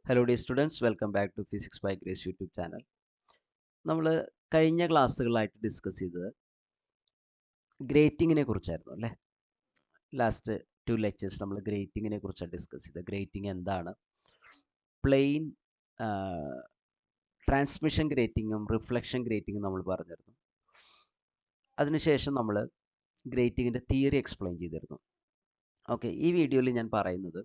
Hello dear students, welcome back to physics by Grace YouTube channel. നമ്മൾ കഴിഞ്ഞ ക്ലാസ്സുകളായിട്ട് discuss ചെയ്തത് ഗ്രേറ്റിങ്ങിനെ കുറിച്ചായിരുന്നു അല്ലേ. ലാസ്റ്റ് 2 ലെക്ചേഴ്സ് നമ്മൾ ഗ്രേറ്റിങ്ങിനെ കുറിച്ചാണ് ഡിസ്കസ് ചെയ്തത്. ഗ്രേറ്റിംഗ് എന്താണ്, പ്ലെയിൻ ട്രാൻസ്മിഷൻ ഗ്രേറ്റിങ്ങും റിഫ്ലക്ഷൻ ഗ്രേറ്റിങ്ങും നമ്മൾ പറഞ്ഞിരുന്നു. അതിനുശേഷം നമ്മൾ ഗ്രേറ്റിങ്ങിൻ്റെ തിയറി എക്സ്പ്ലെയിൻ ചെയ്തിരുന്നു. ഓക്കെ, ഈ വീഡിയോയിൽ ഞാൻ പറയുന്നത്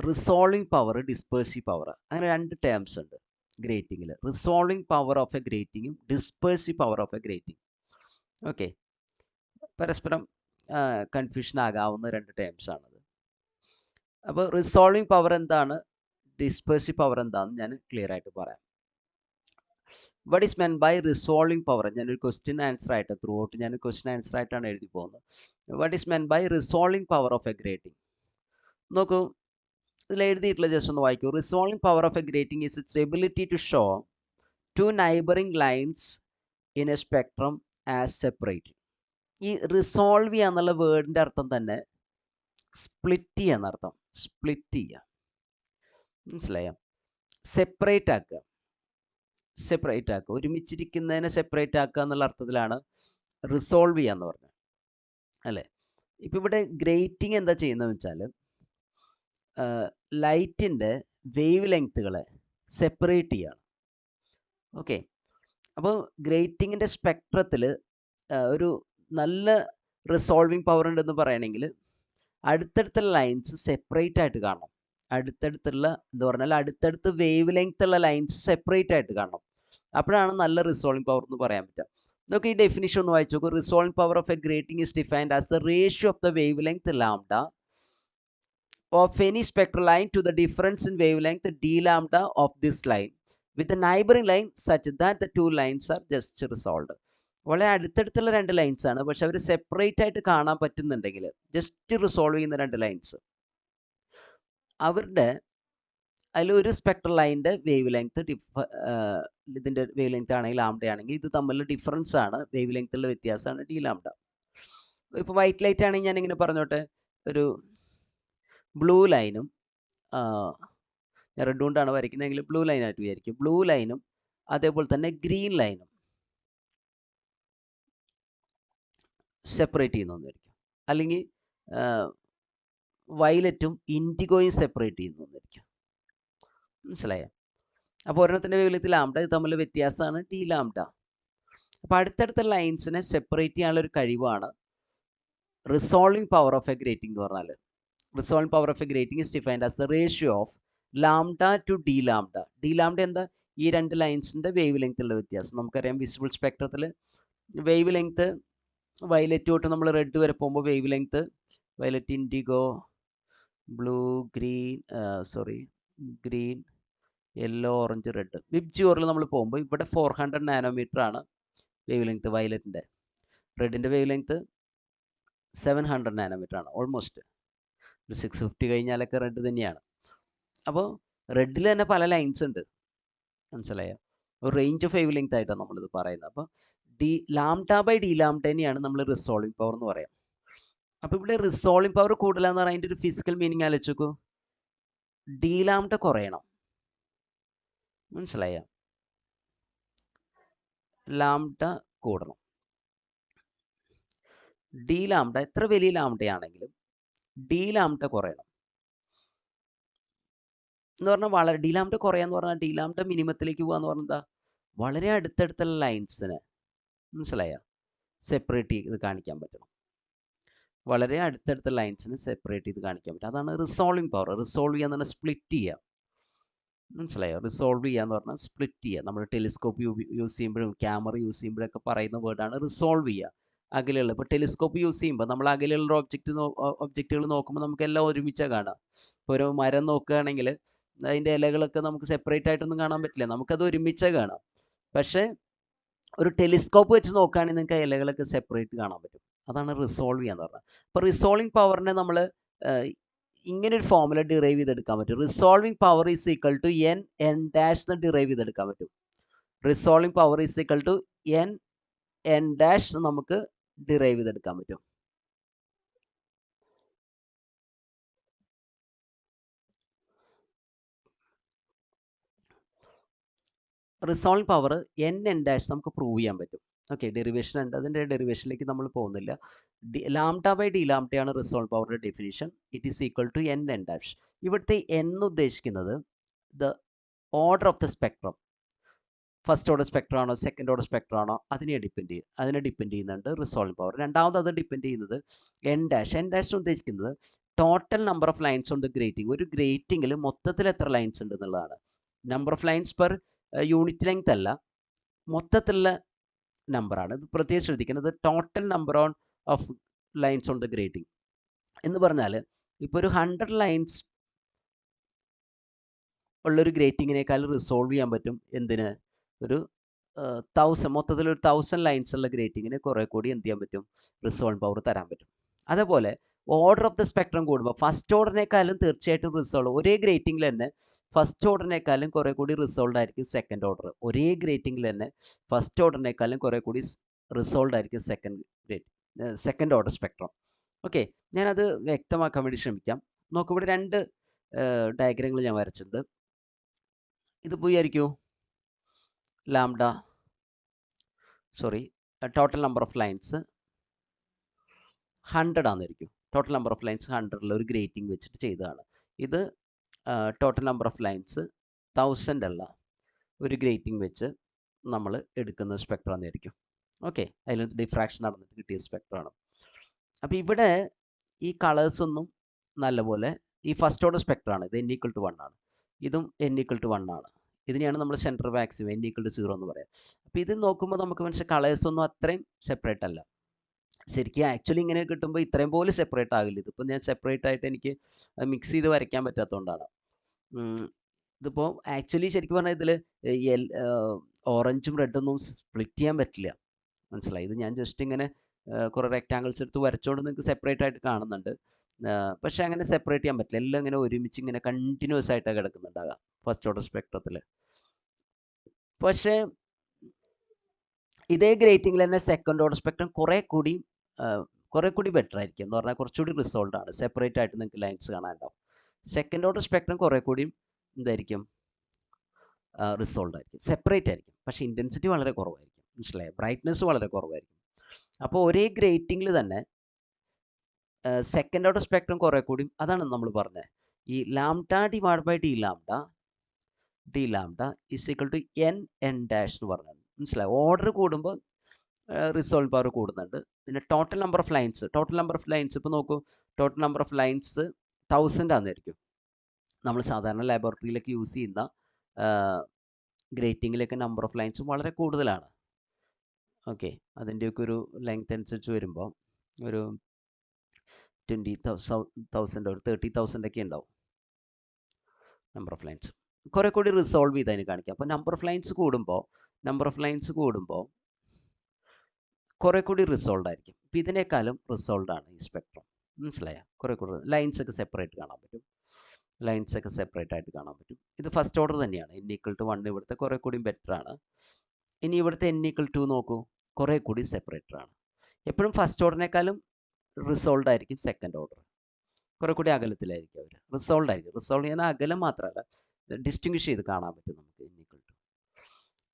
റിസോൾവിങ് പവർ, ഡിസ്പേഴ്സീവ് പവർ, അങ്ങനെ 2 ടേംസ് ഉണ്ട് ഗ്രേറ്റിങ്ങിൽ. റിസോൾവിങ് പവർ ഓഫ് എ ഗ്രേറ്റിങ്ങും dispersive power of a grating. Okay, പരസ്പരം കൺഫ്യൂഷൻ ആകാവുന്ന 2 ടേംസ് ആണത്. അപ്പോൾ റിസോൾവിങ് പവർ എന്താണ്, ഡിസ്പേഴ്സീവ് പവർ എന്താണെന്ന് ഞാൻ ക്ലിയർ ആയിട്ട് പറയാം. What is meant by resolving power? ഞാനൊരു ക്വസ്റ്റ്യൻ ആൻസർ ആയിട്ട് ത്രൂ ഔട്ട് ഞാൻ ക്വസ്റ്റ്യൻ ആൻസർ ആയിട്ടാണ് എഴുതി പോകുന്നത്. What is meant by resolving power of a grating? നോക്കൂ, ഇതിൽ എഴുതിയിട്ടുള്ള ജസ്റ്റ് ഒന്ന് വായിക്കൂ. Resolving power of a grating is its ability to show 2 neighbouring lines in a spectrum as separate. ഈ റിസോൾവ് ചെയ്യുക എന്നുള്ള വേർഡിൻ്റെ അർത്ഥം തന്നെ സ്പ്ലിറ്റ് ചെയ്യുക എന്നർത്ഥം. സ്പ്ലിറ്റ് ചെയ്യുക, മനസ്സിലായോ? സെപ്പറേറ്റ് ആക്കുക, സെപ്പറേറ്റ് ആക്കുക, ഒരുമിച്ചിരിക്കുന്നതിനെ സെപ്പറേറ്റ് ആക്കുക എന്നുള്ള അർത്ഥത്തിലാണ് റിസോൾവ് ചെയ്യുക എന്ന് പറഞ്ഞത് അല്ലേ. ഇപ്പം ഇവിടെ ഗ്രേറ്റിംഗ് എന്താ ചെയ്യുന്നതെന്ന് വെച്ചാൽ ലൈറ്റിൻ്റെ വേവ് ലെങ്ത്തുകളെ സെപ്പറേറ്റ് ചെയ്യുകയാണ്. ഓക്കെ, അപ്പോൾ ഗ്രേറ്റിങ്ങിൻ്റെ സ്പെക്ട്രത്തിൽ ഒരു നല്ല റിസോൾവിങ് പവർ ഉണ്ടെന്ന് പറയണമെങ്കിൽ അടുത്തടുത്തുള്ള ലൈൻസ് സെപ്പറേറ്റ് ആയിട്ട് കാണണം. അടുത്തടുത്തുള്ള എന്താ പറഞ്ഞാൽ അടുത്തടുത്ത് വേവ് ലെങ്ത് ഉള്ള ലൈൻസ് സെപ്പറേറ്റ് ആയിട്ട് കാണണം. അപ്പോഴാണ് നല്ല റിസോൾവിങ് പവർ എന്ന് പറയാൻ പറ്റുക. നമുക്ക് ഈ ഡെഫിനിഷൻ ഒന്ന് വായിച്ചു നോക്കൂ. Resolving power of a grating is defined as the ratio of the wave length lambda of any spectral line to the difference in wavelength d lambda of this line with a neighboring line such that the two lines are just resolved. വളരെ അടുത്തടുത്തുള്ള 2 lines ആണ്, പക്ഷെ അവർ separate ആയിട്ട് കാണാൻ പറ്റുന്നുണ്ടെങ്കിൽ, just resolve ചെയ്യുന്ന 2 lines, അവരുടെ അതിലൊരു spectral ലൈനിൻ്റെ വേവ് ലെങ്ത് ഇതിൻ്റെ വേവ് ലെങ്ത് ആണെങ്കിൽ ലാംഡ ആണെങ്കിൽ ഇത് തമ്മിലുള്ള ഡിഫറൻസ് ആണ്, വേവ് ലെങ്ത്തുള്ള വ്യത്യാസമാണ് ഡി ലാംഡ. ഇപ്പോൾ വൈറ്റ് ലൈറ്റ് ആണെങ്കിൽ ഞാൻ ഇങ്ങനെ പറഞ്ഞോട്ടെ, ഒരു ബ്ലൂ ലൈനും റെഡ് കൊണ്ടാണ് വരയ്ക്കുന്നതെങ്കിൽ ബ്ലൂ ലൈനായിട്ട് വിചാരിക്കും. ബ്ലൂ ലൈനും അതേപോലെ തന്നെ ഗ്രീൻ ലൈനും സെപ്പറേറ്റ് ചെയ്യുന്നു വിചാരിക്കും. അല്ലെങ്കിൽ വയലറ്റും ഇൻഡിഗോയും സെപ്പറേറ്റ് ചെയ്യുന്നു വിചാരിക്കും. മനസ്സിലായോ? അപ്പോൾ ഒരെണ്ണത്തിൻ്റെ വേവ് ലാംഡ, ഇത് തമ്മിൽ വ്യത്യാസമാണ് ഡി ലാംഡ. അപ്പോൾ അടുത്തടുത്ത ലൈൻസിനെ സെപ്പറേറ്റ് ചെയ്യാനുള്ള ഒരു കഴിവാണ് resolving power of a grating എന്ന് പറഞ്ഞാൽ. Resolving power of a grating is defined as the ratio of lambda to d lambda. D lambda എന്താ? ഈ 2 ലൈൻസിൻ്റെ വേവ് ലെങ്ത്തുള്ള വ്യത്യാസം. നമുക്കറിയാം വിസിബിൾ സ്പെക്ട്രത്തിൽ വേവ് ലെങ്ത്ത് വയലറ്റ് തൊട്ട് നമ്മൾ റെഡ് വരെ പോകുമ്പോൾ wave length violet, indigo, blue, green, yellow, orange, red. വിബ്ജിയോറിൽ നമ്മൾ പോകുമ്പോൾ ഇവിടെ 400 നാനോമീറ്റർ ആണ് വേവ് ലെങ്ത്ത് വയലറ്റിൻ്റെ. റെഡിൻ്റെ വേവ് ലെങ്ത്ത് 700 നാനോമീറ്റർ ആണ്. ഓൾമോസ്റ്റ് ഒരു 650 കഴിഞ്ഞാലൊക്കെ റെഡ് തന്നെയാണ്. അപ്പോൾ റെഡിൽ തന്നെ പല ലൈൻസ് ഉണ്ട്, മനസ്സിലായോ? ഒരു റേഞ്ച് ഓഫ് വേവ് ലെങ്ത് ആയിട്ടാണ് നമ്മളിത് പറയുന്നത്. അപ്പോൾ ലാംഡ ബൈ ഡി ലാംഡ തന്നെയാണ് നമ്മൾ റിസോൾവിങ് പവർ എന്ന് പറയാം. അപ്പോൾ ഇവിടെ റിസോൾവിങ് പവർ കൂടുതലാന്ന് പറഞ്ഞാൽ അതിൻ്റെ ഒരു ഫിസിക്കൽ മീനിങ് ആലോചിച്ച് നോക്കൂ. ഡി ലാംഡ കുറയണം, മനസ്സിലായോ? ലാംഡ കൂടണം. ഡി ലാംഡ എത്ര വലിയ ലാംഡയാണെങ്കിലും ഡി ലാംഡ കുറയണം എന്ന് പറഞ്ഞാൽ ഡി ലാംഡ കുറയാന്ന് പറഞ്ഞാൽ ഡി ലാംഡ മിനിമത്തിലേക്ക് പോകാന്ന് പറഞ്ഞാൽ എന്താ? വളരെ അടുത്തടുത്തുള്ള ലൈൻസിന്, മനസ്സിലായോ, സെപ്പറേറ്റ് ചെയ്ത് കാണിക്കാൻ പറ്റണം. വളരെ അടുത്തടുത്ത ലൈൻസിന് സെപ്പറേറ്റ് ചെയ്ത് കാണിക്കാൻ പറ്റും. അതാണ് റിസോൾവിങ് പവർ. റിസോൾവ് ചെയ്യുക എന്ന് പറഞ്ഞാൽ സ്പ്ലിറ്റ് ചെയ്യുക, മനസ്സിലായോ? റിസോൾവ് ചെയ്യുക എന്ന് പറഞ്ഞാൽ സ്പ്ലിറ്റ് ചെയ്യുക. നമ്മൾ ടെലിസ്കോപ്പ് യൂസ് ചെയ്യുമ്പോഴും ക്യാമറ യൂസ് ചെയ്യുമ്പോഴൊക്കെ പറയുന്ന വേർഡാണ് റിസോൾവ് ചെയ്യുക. അകലെയുള്ള, ഇപ്പോൾ ടെലിസ്കോപ്പ് യൂസ് ചെയ്യുമ്പോൾ നമ്മൾ അകലെയുള്ള ഒബ്ജക്റ്റുകൾ നോക്കുമ്പോൾ നമുക്ക് എല്ലാം ഒരുമിച്ചാണ് കാണാം. ഇപ്പോൾ ഒരു മരം നോക്കുകയാണെങ്കിൽ അതിൻ്റെ ഇലകളൊക്കെ നമുക്ക് സെപ്പറേറ്റ് ആയിട്ടൊന്നും കാണാൻ പറ്റില്ല, നമുക്കത് ഒരുമിച്ചാണ് കാണാം. പക്ഷേ ഒരു ടെലിസ്കോപ്പ് വെച്ച് നോക്കുകയാണെങ്കിൽ നിങ്ങൾക്ക് ആ ഇലകളൊക്കെ സെപ്പറേറ്റ് കാണാൻ പറ്റും. അതാണ് റിസോൾവ് ചെയ്യാന്ന് പറഞ്ഞാൽ. അപ്പോൾ റിസോൾവിങ് പവറിനെ നമ്മൾ ഇങ്ങനെ ഒരു ഫോർമുല ഡിറൈവ് ചെയ്തെടുക്കാൻ പറ്റും. Resolving power is equal to n dash എന്ന് ഡിറൈവ് ചെയ്തെടുക്കാൻ പറ്റും. Resolving power is equal to n dash നമുക്ക് ഡിറൈവ് ചെയ്തെടുക്കാൻ പറ്റും. Resolving power n N dash നമുക്ക് പ്രൂവ് ചെയ്യാൻ പറ്റും. ഓക്കെ, ഡെറിവേഷൻ ഉണ്ട്, അതിൻ്റെ ഡെറിവേഷനിലേക്ക് നമ്മൾ പോകുന്നില്ല. ലാംഡ ബൈ ഡി ലാംഡയാണ് റിസോൾവ് പവറിൻ്റെ definition. It is equal to N N dash. ഇവിടുത്തെ എൻ ഉദ്ദേശിക്കുന്നത് the order of the spectrum. First order spectrum ആണോ സെക്കൻഡ് ഓർഡർ സ്പെക്ട്രം ആണോ അതിനെ ഡിപ്പെൻഡ് ചെയ്യുന്നുണ്ട് റിസോൾവിംഗ് പവർ. രണ്ടാമത് അത് ഡിപ്പെൻഡ് ചെയ്യുന്നത് എൻ ഡാഷ്. എൻ ഡാഷ് ഉദ്ദേശിക്കുന്നത് total number of lines on the grating. ഒരു ഗ്രേറ്റിംഗിൽ മൊത്തത്തിൽ എത്ര ലൈൻസ് ഉണ്ട് എന്നുള്ളതാണ്. Number of lines per unit length അല്ല, മൊത്തത്തിലുള്ള നമ്പറാണ്. ഇത് പ്രത്യേകം ശ്രദ്ധിക്കുന്നത് total number of lines on the grating എന്ന് പറഞ്ഞാൽ ഇപ്പോൾ ഒരു 100 ലൈൻസ് ഉള്ളൊരു ഗ്രേറ്റിങ്ങിനേക്കാൾ റിസോൾവ് ചെയ്യാൻ പറ്റും എന്തിന്, ഒരു 1000 മൊത്തത്തിൽ ഒരു 1000 ലൈൻസ് ഉള്ള ഗ്രേറ്റിങ്ങിന് കുറേ കൂടി എന്ത് ചെയ്യാൻ പറ്റും, റിസോൾവ് പവർ തരാൻ പറ്റും. അതേപോലെ ഓർഡർ ഓഫ് ദ സ്പെക്ട്രം കൂടുമ്പോൾ ഫസ്റ്റ് ഓർഡറിനേക്കാളും തീർച്ചയായിട്ടും റിസോൾവ്, ഒരേ ഗ്രേറ്റിംഗിൽ തന്നെ ഫസ്റ്റ് ഓർഡറിനേക്കാളും കുറേ കൂടി റിസോൾവ് ആയിരിക്കും സെക്കൻഡ് ഓർഡർ. ഒരേ ഗ്രേറ്റിംഗിൽ തന്നെ ഫസ്റ്റ് ഓർഡറിനേക്കാളും കുറേ കൂടി റിസോൾവ് ആയിരിക്കും സെക്കൻഡ് ഓർഡർ സ്പെക്ട്രം. ഓക്കെ, ഞാനത് വ്യക്തമാക്കാൻ വേണ്ടി ശ്രമിക്കാം. നോക്കൂ, ഇവിടെ രണ്ട് ഡയഗ്രങ്ങൾ ഞാൻ വരച്ചിട്ടുണ്ട്. ഇത് വിചാരിക്കൂ ടോട്ടൽ നമ്പർ ഓഫ് ലൈൻസ് 100 ആണെന്നിരിക്കും. ടോട്ടൽ നമ്പർ ഓഫ് ലൈൻസ് 100 ഒരു ഗ്രേറ്റിംഗ് വെച്ചിട്ട് ചെയ്തതാണ്. ഇത് ടോട്ടൽ നമ്പർ ഓഫ് ലൈൻസ് 1000 അല്ല, ഒരു ഗ്രേറ്റിംഗ് വെച്ച് നമ്മൾ എടുക്കുന്ന സ്പെക്ട്രം ആണെന്നിരിക്കും. ഓക്കെ, അതിൽ ഡിഫ്രാക്ഷൻ നടന്നിട്ട് കിട്ടിയ സ്പെക്ട്രമാണ്. അപ്പോൾ ഇവിടെ ഈ കളേഴ്സൊന്നും നല്ലപോലെ, ഈ ഫസ്റ്റ് ഓർഡർ സ്പെക്ട്രമാണ്, ഇത് n=1 ആണ്, ഇതും n=1 ആണ്. ഇതിനെയാണ് നമ്മൾ സെൻറ്റർ മാക്സിമം n=0 എന്ന് പറയാം. അപ്പോൾ ഇത് നോക്കുമ്പോൾ നമുക്ക് മനസ്സിലായി കളേഴ്സൊന്നും അത്രയും സെപ്പറേറ്റ് അല്ല. ശരിക്കും ആക്ച്വലി ഇങ്ങനെ കിട്ടുമ്പോൾ ഇത്രയും പോലും സെപ്പറേറ്റ് ആകില്ല. ഇതിപ്പോൾ ഞാൻ സെപ്പറേറ്റ് ആയിട്ട് എനിക്ക് മിക്സ് ചെയ്ത് വരയ്ക്കാൻ പറ്റാത്തതുകൊണ്ടാണ്. ഇതിപ്പോൾ ആക്ച്വലി ശരിക്കും പറഞ്ഞാൽ ഇതിൽ ഓറഞ്ചും റെഡൊന്നും സ്പ്ലിറ്റ് ചെയ്യാൻ പറ്റില്ല, മനസ്സിലായി. ഇത് ഞാൻ ജസ്റ്റ് ഇങ്ങനെ കുറേ റെക്റ്റാങ്കിൾസ് എടുത്ത് വരച്ചുകൊണ്ട് നിങ്ങൾക്ക് സെപ്പറേറ്റ് ആയിട്ട് കാണുന്നുണ്ട്. പക്ഷേ അങ്ങനെ സെപ്പറേറ്റ് ചെയ്യാൻ പറ്റില്ല, എല്ലാം ഇങ്ങനെ ഒരുമിച്ച് ഇങ്ങനെ കണ്ടിന്യൂസ് ആയിട്ടാണ് കിടക്കുന്നുണ്ടാകുക ഫസ്റ്റ് ഓർഡർ സ്പെക്ട്രത്തിൽ. പക്ഷേ ഇതേ ഗ്രേറ്റിംഗിൽ തന്നെ സെക്കൻഡ് ഓർഡർ സ്പെക്ട്രം കുറേ കൂടി ബെറ്റർ ആയിരിക്കും എന്ന് പറഞ്ഞാൽ കുറച്ചുകൂടി റിസോൾവ് ആണ്. സെപ്പറേറ്റ് ആയിട്ട് നിങ്ങൾക്ക് ലൈൻസ് കാണാനുണ്ടാവും. സെക്കൻഡ് ഓർഡർ സ്പെക്ട്രം കുറേ കൂടി എന്തായിരിക്കും, റിസോൾവ് ആയിരിക്കും, സെപ്പറേറ്റ് ആയിരിക്കും. പക്ഷേ ഇൻറ്റൻസിറ്റി വളരെ കുറവായിരിക്കും, മനസ്സിലായോ, ബ്രൈറ്റ്നെസ് വളരെ കുറവായിരിക്കും. അപ്പോൾ ഒരേ ഗ്രേറ്റിംഗിൽ തന്നെ സെക്കൻഡ് ഓർഡർ സ്പെക്ട്രം കുറേ കൂടി, അതാണ് നമ്മൾ പറഞ്ഞത്, ഈ lambda divide by D lambda is equal to N N dash എന്ന് പറഞ്ഞത്, മനസ്സിലായോ. ഓർഡർ കൂടുമ്പോൾ റിസോൾവ് പവർ കൂടുന്നുണ്ട്. പിന്നെ ടോട്ടൽ നമ്പർ ഓഫ് ലൈൻസ് ഇപ്പോൾ നോക്കൂ, ടോട്ടൽ നമ്പർ ഓഫ് ലൈൻസ് 1000 ആണെന്നായിരിക്കും. നമ്മൾ സാധാരണ ലാബോറട്ടറിയിലൊക്കെ യൂസ് ചെയ്യുന്ന ഗ്രേറ്റിങ്ങിലൊക്കെ നമ്പർ ഓഫ് ലൈൻസും വളരെ കൂടുതലാണ്. ഓക്കെ, അതിൻ്റെയൊക്കെ ഒരു ലെങ്ത് അനുസരിച്ച് വരുമ്പോൾ ഒരു 20,000 ഒരു 30,000 ഒക്കെ ഉണ്ടാവും നമ്പർ ഓഫ് ലൈൻസ്. കുറേ കൂടി റിസോൾവ് ചെയ്ത് അതിന് കാണിക്കാം. അപ്പോൾ നമ്പർ ഓഫ് ലൈൻസ് കൂടുമ്പോൾ കുറേ കൂടി റിസോൾവ് ആയിരിക്കും. അപ്പോൾ ഇതിനേക്കാളും റിസോൾവ് ആണ് ഈ സ്പെക്ട്രം, മനസ്സിലായോ. കുറേ കൂടി ലൈൻസൊക്കെ സെപ്പറേറ്റ് കാണാൻ പറ്റും, ആയിട്ട് കാണാൻ പറ്റും. ഇത് ഫസ്റ്റ് ഓർഡർ തന്നെയാണ്, n=1 ഇവിടുത്തെ കുറേ കൂടി ബെറ്റർ ആണ്. ഇനി ഇവിടുത്തെ n=2 നോക്കൂ, കുറേ കൂടി സെപ്പറേറ്റർ ആണ്. എപ്പോഴും ഫസ്റ്റ് ഓർഡറിനേക്കാളും റിസോൾവ് ആയിരിക്കും സെക്കൻഡ് ഓർഡർ, കുറേ കൂടി അകലത്തിലായിരിക്കും അവർ, റിസോൾവ് ചെയ്യുന്ന അകലം മാത്രമല്ല ഡിസ്റ്റിങ്വിഷ് ചെയ്ത് കാണാൻ പറ്റും നമുക്ക് n=2.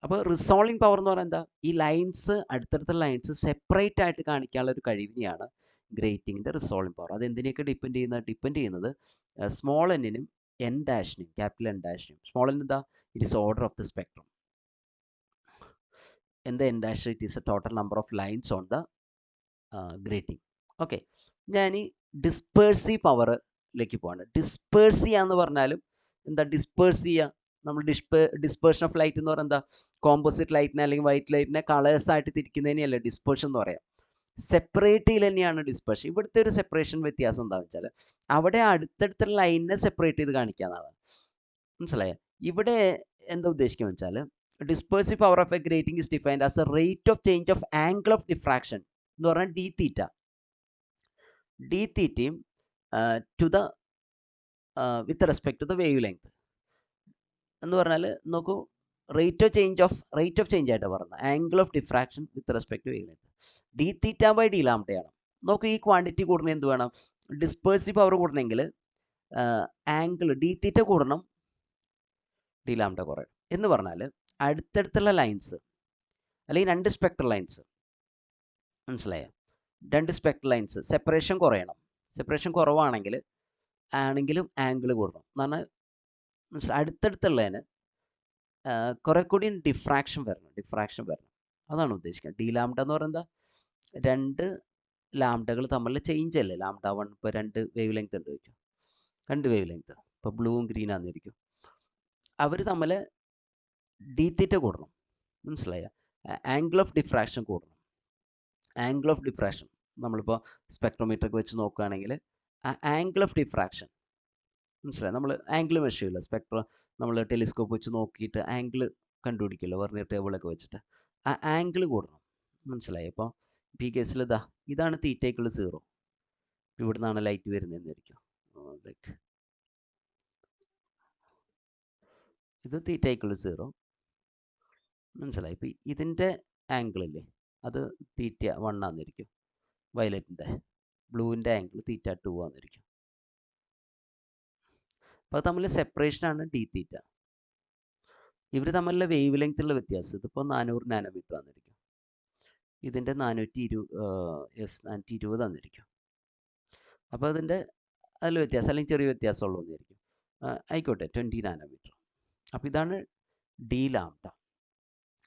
അപ്പോൾ റിസോൾവിംഗ് പവർ എന്ന് പറയുന്നത് എന്താ, ഈ ലൈൻസ് അടുത്തടുത്തുള്ള ലൈൻസ് സെപ്പറേറ്റ് ആയിട്ട് കാണിക്കാനുള്ള ഒരു കഴിവിനെയാണ് ഗ്രേറ്റിങ്ങിൻ്റെ റിസോൾവിംഗ് പവർ. അത് എന്തിനെയൊക്കെ ഡിപ്പെൻഡ് ചെയ്യുന്നത് സ്മോൾ എന്നിനും എൻ ഡാഷിനും ക്യാപിറ്റൽ എൻ ഡാഷിനും. സ്മോൾ എൻ എന്താ, it is order of the spectrum. എന്താ n dash, it is a total number of lines on the grating. Okay, ഞാൻ ഈ ഡിസ്പേഴ്സീവ് പവറിലേക്ക് പോവാണ്. ഡിസ്പേഴ്സ് ചെയ്യുക എന്ന് പറഞ്ഞാലും എന്താ, ഡിസ്പേഴ്സ് ചെയ്യുക, നമ്മൾ ഡിസ്പേർഷൻ ഓഫ് ലൈറ്റ് എന്ന് പറയുന്നത് എന്താ, കോമ്പോസിറ്റ് ലൈറ്റിനെ അല്ലെങ്കിൽ വൈറ്റ് ലൈറ്റിനെ കളേഴ്സായിട്ട് തിരിക്കുന്നതിനെയല്ലേ ഡിസ്പേർഷൻ എന്ന് പറയാം. സെപ്പറേറ്റ് ചെയ്യൽ തന്നെയാണ് ഡിസ്പേർഷൻ. ഇവിടുത്തെ ഒരു സെപ്പറേഷൻ വ്യത്യാസം എന്താണെന്ന് വെച്ചാൽ അവിടെ അടുത്തടുത്തുള്ള ലൈനിനെ സെപ്പറേറ്റ് ചെയ്ത് കാണിക്കാന്നാണ്, മനസ്സിലായോ. ഇവിടെ എന്താ ഉദ്ദേശിക്കുന്നത് വെച്ചാൽ dispersive power of a grating is defined as a rate of change of angle of diffraction എന്ന് പറഞ്ഞാൽ ഡി തീറ്റയും to the with respect to the wave length എന്ന് പറഞ്ഞാൽ നോക്കൂ, റേറ്റ് ഓഫ് ചേഞ്ച് ആയിട്ട് പറയുന്നത് angle of diffraction with respect to wave length d theta by d ലാംഡയാണ്. നോക്കൂ, ഈ ക്വാണ്ടിറ്റി കൂടണം, എന്ത് വേണം, ഡിസ്പേഴ്സീവ് പവർ കൂടണമെങ്കിൽ ആംഗിൾ ഡി തീറ്റ കൂടണം, ഡി ലാംഡ കുറയണം. എന്ന് പറഞ്ഞാൽ അടുത്തടുത്തുള്ള ലൈൻസ് അല്ലെങ്കിൽ 2 സ്പെക്ട്രൽ ലൈൻസ്, മനസ്സിലായോ? 2 സ്പെക്ട്രൽ ലൈൻസ് സെപ്പറേഷൻ കുറയണം. സെപ്പറേഷൻ കുറവാണെങ്കിൽ ആണെങ്കിലും ആംഗിൾ കൂടണം എന്ന് പറഞ്ഞാൽ അടുത്തടുത്തുള്ളതിന് കുറെ കൂടി ഡിഫ്രാക്ഷൻ വരണം. അതാണ് ഉദ്ദേശിക്കുന്നത്. ഡി ലാംഡ എന്ന് പറയുന്നത് 2 ലാംഡകൾ തമ്മിലുള്ള ചേഞ്ച് അല്ലേ. ലാംഡ 1 ഇപ്പോൾ 2 വേവ് ലെങ്ത് ഉണ്ട് വയ്ക്കും, 2 വേവ് ലെങ്ത് ഇപ്പോൾ ബ്ലൂവും ഗ്രീൻ ആണെന്നിരിക്കും. അവർ തമ്മിൽ ഡി തീറ്റ കൂടണം, മനസ്സിലായോ? ആംഗിൾ ഓഫ് ഡിഫ്രാക്ഷൻ കൂടണം. ആംഗിൾ ഓഫ് ഡിഫ്രാക്ഷൻ നമ്മളിപ്പോൾ സ്പെക്ട്രോമീറ്ററൊക്കെ വെച്ച് നോക്കുകയാണെങ്കിൽ ആംഗിൾ ഓഫ് ഡിഫ്രാക്ഷൻ, മനസ്സിലായി? നമ്മൾ ആംഗിൾ മെഷർ ചെയ്യില്ല. നമ്മൾ ടെലിസ്കോപ്പ് വെച്ച് നോക്കിയിട്ട് ആംഗിൾ കണ്ടുപിടിക്കില്ല, വെർനിയർ ടേബിളൊക്കെ വെച്ചിട്ട്. ആ ആംഗിൾ കൂടണം, മനസ്സിലായി? അപ്പോൾ ഈ കേസിൽ ഇതാണ് തീറ്റയ്ക്കുള്ള 0. ഇവിടെ നിന്നാണ് ലൈറ്റ് വരുന്നതെന്നായിരിക്കും. ലൈക്ക് ഇത് തീറ്റയ്ക്കുള്ള 0, മനസ്സിലായി? ഇപ്പം ഇതിൻ്റെ ആംഗിളില്ലേ, അത് തീറ്റ 1 ആണെന്നിരിക്കും. വയലറ്റിൻ്റെ, ബ്ലൂവിൻ്റെ ആംഗിൾ തീറ്റ 2 ആണെന്നിരിക്കും. അപ്പോൾ അത് തമ്മിൽ സെപ്പറേഷനാണ് ഡി തീറ്റ. ഇവർ തമ്മിലുള്ള വേവ് ലെങ്ത്തുള്ള വ്യത്യാസം, ഇതിപ്പോൾ 400 നാനോമീറ്റർ ആണെന്നിരിക്കും, ഇതിൻ്റെ 420 ആണെന്നിരിക്കും. അപ്പോൾ അതിൻ്റെ അതിൽ വ്യത്യാസം, അല്ലെങ്കിൽ ചെറിയ വ്യത്യാസമുള്ളൂ എന്നായിരിക്കും. ആയിക്കോട്ടെ, 20 നാനോമീറ്റർ. അപ്പോൾ ഇതാണ് ഡി ലാംഡ,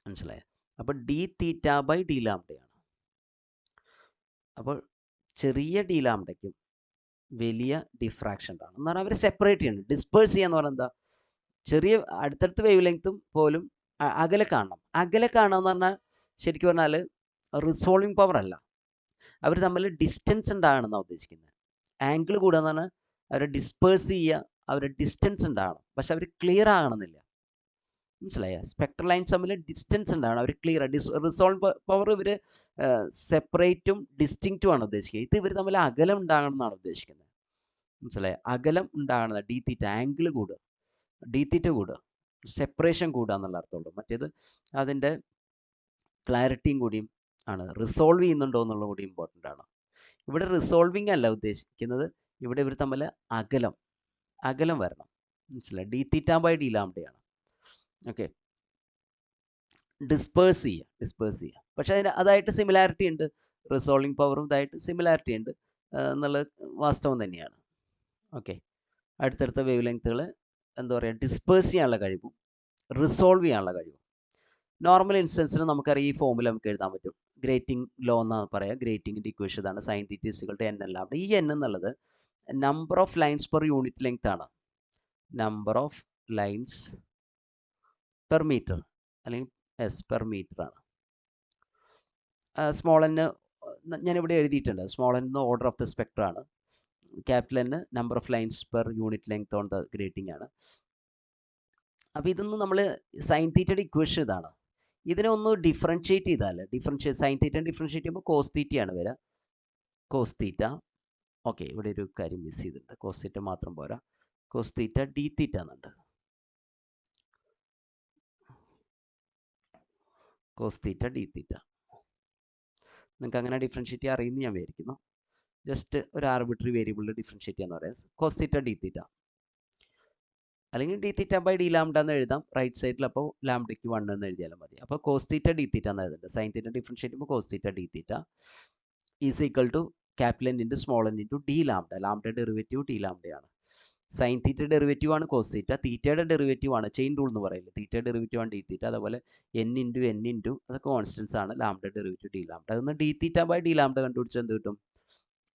മനസ്സിലായോ? അപ്പോൾ ഡി തീറ്റ ബൈ ഡി ലാംഡയാണ്. അപ്പോൾ ചെറിയ ഡി ലാംഡയ്ക്കും വലിയ ഡിഫ്രാക്ഷൻ ആണ് എന്ന് പറഞ്ഞാൽ അവർ സെപ്പറേറ്റ് ചെയ്യണം. ഡിസ്പേഴ്സ് ചെയ്യാന്ന് പറഞ്ഞാൽ എന്താ, ചെറിയ അടുത്തടുത്ത് വേവ് ലെങ്ത്തും പോലും അകലെ കാണണം. അകലെ കാണാന്ന് പറഞ്ഞാൽ ശരിക്കും പറഞ്ഞാൽ റിസോൾവിങ് പവർ അല്ല, അവർ തമ്മിൽ ഡിസ്റ്റൻസ് ഉണ്ടാകണമെന്നാണ് ഉദ്ദേശിക്കുന്നത്. ആംഗിൾ കൂടാന്ന് പറഞ്ഞാൽ അവരെ ഡിസ്പേഴ്സ് ചെയ്യുക, അവരുടെ ഡിസ്റ്റൻസ് ഉണ്ടാകണം, പക്ഷെ അവർ ക്ലിയർ ആകണമെന്നില്ല, മനസ്സിലായ? സ്പെക്ട്രൽ ലൈൻസ് തമ്മിൽ ഡിസ്റ്റൻസ് ഉണ്ടാകണം, അവർ ക്ലിയർ. റിസോൾവ് പവർ ഇവർ സെപ്പറേറ്റും ഡിസ്റ്റിങ്ക്റ്റും ആണ് ഉദ്ദേശിക്കുന്നത്. ഇത് ഇവർ തമ്മിൽ അകലം ഉണ്ടാകണം എന്നാണ് ഉദ്ദേശിക്കുന്നത്, മനസ്സിലായ? അകലം ഉണ്ടാകണം, ഡി തീറ്റ, ആംഗിൾ കൂടുക, ഡി തീറ്റ കൂടുക, സെപ്പറേഷൻ കൂടുക എന്നുള്ള അർത്ഥമുള്ളൂ. മറ്റേത് അതിൻ്റെ ക്ലാരിറ്റിയും കൂടിയും ആണ്. റിസോൾവ് ചെയ്യുന്നുണ്ടോ എന്നുള്ള കൂടി ഇമ്പോർട്ടൻ്റ് ആണ്. ഇവിടെ റിസോൾവിങ് അല്ല ഉദ്ദേശിക്കുന്നത്, ഇവിടെ ഇവർ തമ്മിൽ അകലം വരണം, മനസ്സിലായി? ഡി തീറ്റ ബൈ ഡി ലാംഡയാണ്. ഓക്കെ, ഡിസ്പേഴ്സ് ചെയ്യുക. പക്ഷേ അതായിട്ട് സിമിലാരിറ്റി ഉണ്ട്, റിസോൾവിങ് പവറും ഇതായിട്ട് സിമിലാരിറ്റി ഉണ്ട് എന്നുള്ളത് വാസ്തവം തന്നെയാണ്. ഓക്കെ, അടുത്തടുത്ത വേവ് ലെങ്ത്തുകൾ എന്താ പറയുക, ഡിസ്പേഴ്സ് ചെയ്യാനുള്ള കഴിവും റിസോൾവ് ചെയ്യാനുള്ള കഴിവും. നോർമൽ ഇൻസ്റ്റൻസിന് നമുക്കറിയാം, ഈ ഫോമിൽ നമുക്ക് എഴുതാൻ പറ്റും. ഗ്രേറ്റിംഗ് ലോ എന്നാണ് പറയുക. ഗ്രേറ്റിംഗിൻ്റെ ഇക്വേഷൻ ഇതാണ്, sine theta equal to n lambda. ഈ n എന്നുള്ളത് number of lines per unit length ആണ്. Number of lines per metre, അല്ലെങ്കിൽ പെർ മീറ്റർ ആണ്. സ്മോൾ n ഞാനിവിടെ എഴുതിയിട്ടുണ്ട്. Small n order of the spectrum ആണ്. Capital n number of lines per unit length on the grating ആണ്. അപ്പോൾ ഇതൊന്നും നമ്മൾ സൈൻ തീറ്റയുടെ ഇക്വേഷൻ ഇതാണ്. ഇതിനെ ഒന്ന് ഡിഫറൻഷ്യേറ്റ് ചെയ്താൽ, സൈൻ തീറ്റ ഡിഫറൻഷ്യേറ്റ് ചെയ്യുമ്പോൾ കോസ് തീറ്റയാണ് വരിക. കോസ് തീറ്റ, ഓക്കെ, ഇവിടെ ഒരു കാര്യം മിസ് ചെയ്തിട്ടുണ്ട്. കോസ് തീറ്റ മാത്രം പോരാ, കോസ് തീറ്റ ഡി തീറ്റ എന്നുണ്ട്. കോസ് തീറ്റ ഡി തീറ്റ നിങ്ങൾക്ക് അങ്ങനെ ഡിഫറൻഷ്യേറ്റ് ചെയ്യാൻ അറിയുമെന്ന് ഞാൻ വിചാരിക്കുന്നു. ജസ്റ്റ് ഒരു ആർബിട്രറി വേരിയബിളിൽ ഡിഫറൻഷ്യേറ്റ് ചെയ്യാന്ന് പറയാം. കോസ് തീറ്റ ഡി തീറ്റ, അല്ലെങ്കിൽ D theta by D lambda എന്ന് എഴുതാം റൈറ്റ് സൈഡിൽ. അപ്പോൾ ലാംഡയ്ക്ക് 1 എന്ന് എഴുതിയാലും മതി. അപ്പോൾ കോസ് തീറ്റ ഡി തീറ്റ എന്ന് എഴുതുന്നുണ്ട്. സൈൻ തീറ്റ ഡിഫറൻഷ്യേറ്റ് ചെയ്യുമ്പോൾ cos theta D theta is equal to capital n into small n into d lambda. Lambda derivative d ലാംഡയാണ്. സൈൻ തീറ്റ ഡെറിവേറ്റീവ് ആണ് കോസ് തീറ്റ, തീറ്റയുടെ ഡെറിവേറ്റീവ് ആണ് chain rule എന്ന് പറയുന്നത്. Theta derivative ആണ് d theta. അതുപോലെ n into അതൊക്കെ constants ആണ്. Lambda derivative d lambda. അതൊന്ന് d theta by D lambda കണ്ടുപിടിച്ചാൽ എന്ത് കിട്ടും?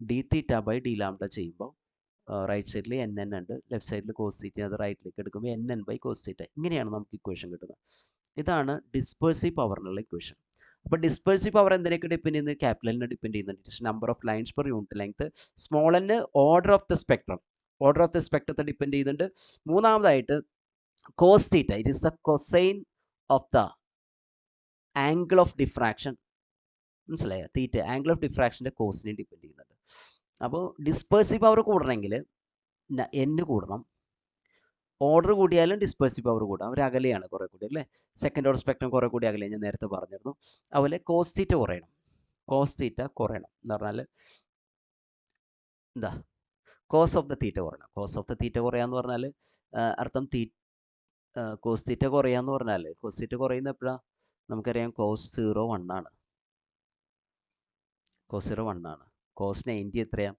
D theta by D lambda ചെയ്യുമ്പോൾ റൈറ്റ് സൈഡിൽ nn ഉണ്ട്, ലെഫ്റ്റ് സൈഡിൽ കോസ് തീറ്റ, അത് റൈറ്റിലേക്ക് എടുക്കുമ്പോൾ nn ബൈ കോസ് തീറ്റ. ഇങ്ങനെയാണ് നമുക്ക് ഇക്വേഷൻ കിട്ടുന്നത്. ഇതാണ് ഡിസ്പേഴ്സീവ് പവറിനുള്ള ഇക്വേഷൻ. അപ്പോൾ ഡിസ്പേഴ്സീവ് പവർ എന്തിനൊക്കെ ഡിപ്പെൻഡ് ചെയ്യുന്നത്? ക്യാപിറ്റലിനെ ഡിപ്പെൻഡ് ചെയ്യുന്നുണ്ട്. Number of lines per unit length. Small n order of the spectrum, order of the സ്പെക്ട്രത്തെ ഡിപ്പെൻഡ് ചെയ്യുന്നുണ്ട്. മൂന്നാമതായിട്ട് cos theta, it is the cosine of the angle of diffraction, മനസ്സിലായോ? Theta angle of ഡിഫ്രാക്ഷൻ്റെ കോസിനെ depend ചെയ്യുന്നുണ്ട്. അപ്പോൾ dispersive power കൂടണമെങ്കിൽ n കൂടണം. ഓർഡർ കൂടിയാലും ഡിസ്പേഴ്സീവ് പവർ കൂടാം. അവർ അകലെയാണ് കുറേ കൂടി, അല്ലേ? സെക്കൻഡ് ഓർഡർ സ്പെക്ട്രം കുറേ കൂടി അകലെ, ഞാൻ നേരത്തെ പറഞ്ഞിരുന്നു. അതുപോലെ കോസ് തീറ്റ കുറയണം. എന്ന് പറഞ്ഞാൽ എന്താ? കോസ് ഓഫ് ദ തീറ്റ കുറയണം. കോസ് ഓഫ് ദ തീറ്റ കുറയാന്ന് പറഞ്ഞാൽ അർത്ഥം കോസ് തീറ്റ കുറയാന്ന് പറഞ്ഞാൽ കോസ് തീറ്റ കുറയുന്ന എപ്പോഴാണ്? നമുക്കറിയാം കോസ് 0 1 ആണ്. കോസ് 0 1 ആണ്. കോസ് 90 എത്രയാണ്?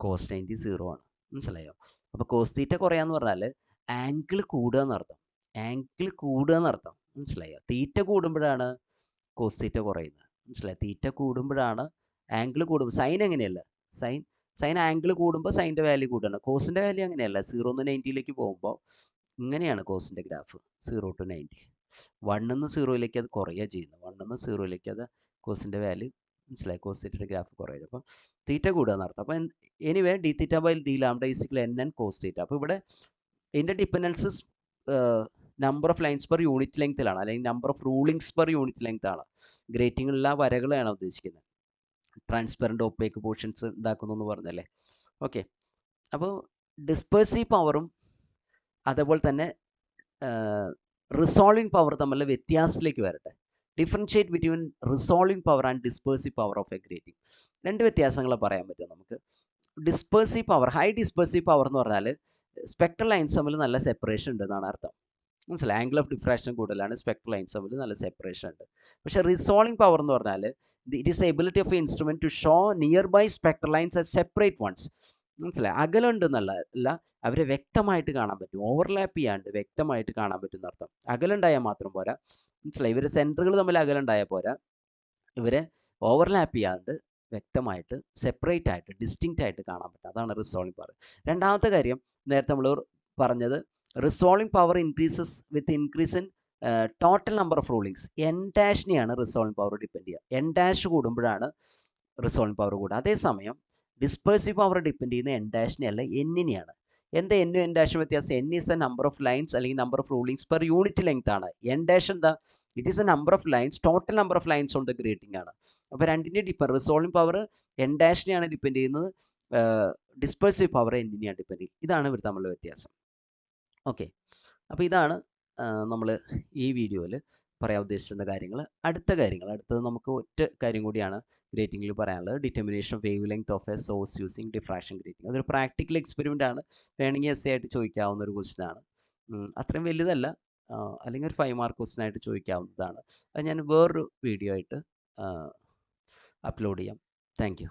കോസ് 90 0 ആണ്. മനസ്സിലായോ? അപ്പോൾ കോസ് തീറ്റ കുറയാന്ന് പറഞ്ഞാൽ ആംഗിൾ കൂടുക എന്നർത്ഥം. ആംഗിൾ കൂടുക എന്നർത്ഥം. മനസ്സിലായോ? തീറ്റ കൂടുമ്പോഴാണ് കോസ് തീറ്റ കുറയുന്നത്. മനസ്സിലായോ? തീറ്റ കൂടുമ്പോഴാണ് ആംഗിൾ കൂടുമ്പോൾ. സൈൻ എങ്ങനെയല്ല? സൈൻ ആംഗിൾ കൂടുമ്പോൾ സൈൻ്റെ വാല്യൂ കൂടണം. കോസിൻ്റെ വാല്യൂ അങ്ങനെയല്ല. 0 നിന്ന് 90ലേക്ക് പോകുമ്പോൾ ഇങ്ങനെയാണ് കോസിൻ്റെ ഗ്രാഫ്. 0 to 90. 1 നിന്ന് 0ലേക്ക് അത് കുറയുക ചെയ്യുന്നത്. 1 നിന്ന് 0ലേക്ക് അത് കോസിൻ്റെ വാല്യൂ, മനസ്സിലായി, കോസ് തീറ്റയുടെ ഗ്രാഫ് കുറയുന്നത്. അപ്പം തീറ്റ കൂടുക എന്നർത്ഥം. അപ്പം anyway d theta by D lambda is equal n n cos theta. അപ്പോൾ ഇവിടെ ഇതിൻ്റെ dependencies number of lines per unit ലെങ്ത്തിലാണ്, അല്ലെങ്കിൽ number of rulings per unit length ആണ്. ഗ്രേറ്റിങ്ങിലുള്ള വരകളാണ് ഉദ്ദേശിക്കുന്നത്. ട്രാൻസ്പെറൻറ്റ് ഒപ്പേക്ക് പോർഷൻസ് ഉണ്ടാക്കുന്നു എന്ന് പറഞ്ഞല്ലേ. ഓക്കെ, അപ്പോൾ ഡിസ്പേഴ്സീവ് പവറും അതേപോലെ തന്നെ റിസോൾവിങ് പവർ തമ്മിലുള്ള വ്യത്യാസത്തിലേക്ക് വരട്ടെ. Differentiate between resolving power and dispersive power of a grating. രണ്ട് വ്യത്യാസങ്ങൾ പറയാൻ പറ്റും നമുക്ക്. Dispersive power, high dispersive power എന്ന് പറഞ്ഞാൽ സ്പെക്ട്രൽ ലൈൻസ് തമ്മിൽ നല്ല സെപ്പറേഷൻ ഉണ്ട് എന്നാണ് അർത്ഥം. മനസ്സിലായി? ആംഗിൾ ഓഫ് ഡിഫ്രാക്ഷൻ കൂടുതലാണ്, സ്പെക്ട്രൽ ലൈൻസ് തമ്മിൽ നല്ല സെപ്പറേഷൻ ഉണ്ട്. പക്ഷേ റിസോൾവിങ് പവർ എന്ന് പറഞ്ഞാൽ it is ability of instrument to show nearby spectral lines as separate ones. മനസ്സിലായി? അകലുണ്ടെന്നല്ല, അല്ല, അവരെ വ്യക്തമായിട്ട് കാണാൻ പറ്റും. ഓവർലാപ്പ് ചെയ്യാണ്ട് വ്യക്തമായിട്ട് കാണാൻ പറ്റും എന്നർത്ഥം. അകലുണ്ടായാൽ മാത്രം പോരാ. മനസ്സിലായി? ഇവരെ സെൻറ്ററുകൾ തമ്മിൽ അകലുണ്ടായാൽ പോരാ, ഇവരെ ഓവർലാപ്പ് ചെയ്യാണ്ട് വ്യക്തമായിട്ട് സെപ്പറേറ്റ് ആയിട്ട് ഡിസ്റ്റിങ്ക്റ്റ് ആയിട്ട് കാണാൻ പറ്റും. അതാണ് റിസോൾവിങ് പവർ. രണ്ടാമത്തെ കാര്യം, നേരത്തെ നമ്മൾ പറഞ്ഞത്, resolving power increases with increase in total number of rulings. N ഡാഷിനെയാണ് റിസോൾവിങ് പവർ ഡിപ്പെൻഡ് ചെയ്യുക. എൻ ഡാഷ് കൂടുമ്പോഴാണ് റിസോൾവിങ് പവർ കൂടുക. അതേസമയം ഡിസ്പേഴ്സീവ് പവർ ഡിപ്പെൻഡ് ചെയ്യുന്ന എൻ ഡാഷിനെ അല്ല, എന്നിനെയാണ്. എന്താ എന്നും എൻ ഡാഷും വ്യത്യാസം? N is a number of lines അല്ലെങ്കിൽ number of rulings per unit length ആണ്. എൻ ഡാഷ് എന്താ? It is a number of lines, total number of lines on the grating ആണ്. അപ്പോൾ രണ്ടിൻ്റെ റിസോൾവിങ് പവർ എൻ ഡാഷിനെയാണ് ഡിപ്പെൻഡ് ചെയ്യുന്നത്, ഡിസ്പേഴ്സീവ് power എന്നിനെയാണ് depend ചെയ്യുന്നത്. ഇതാണ് ഇവർ തമ്മിലുള്ള വ്യത്യാസം. ഓക്കെ, അപ്പോൾ ഇതാണ് നമ്മൾ ഈ വീഡിയോയിൽ പറയാൻ ഉദ്ദേശിക്കുന്ന കാര്യങ്ങൾ. അടുത്തത് നമുക്ക് ഒറ്റ കാര്യം കൂടിയാണ് ഗ്രേറ്റിംഗിൽ പറയാനുള്ളത്. Determination of wave length of A source using diffraction grating. അതൊരു പ്രാക്ടിക്കൽ എക്സ്പെരിമെൻ്റ് ആണ്. വേണമെങ്കിൽ എസ് ആയിട്ട് ചോദിക്കാവുന്ന ഒരു ക്വസ്റ്റ്യൻ ആണ്. അത്രയും വലുതല്ല, അല്ലെങ്കിൽ ഒരു 5 മാർക്ക് ക്വസ്റ്റ്യൻ ആയിട്ട് ചോദിക്കാവുന്നതാണ്. അത് ഞാൻ വേറൊരു വീഡിയോ ആയിട്ട് അപ്ലോഡ് ചെയ്യാം. Thank you.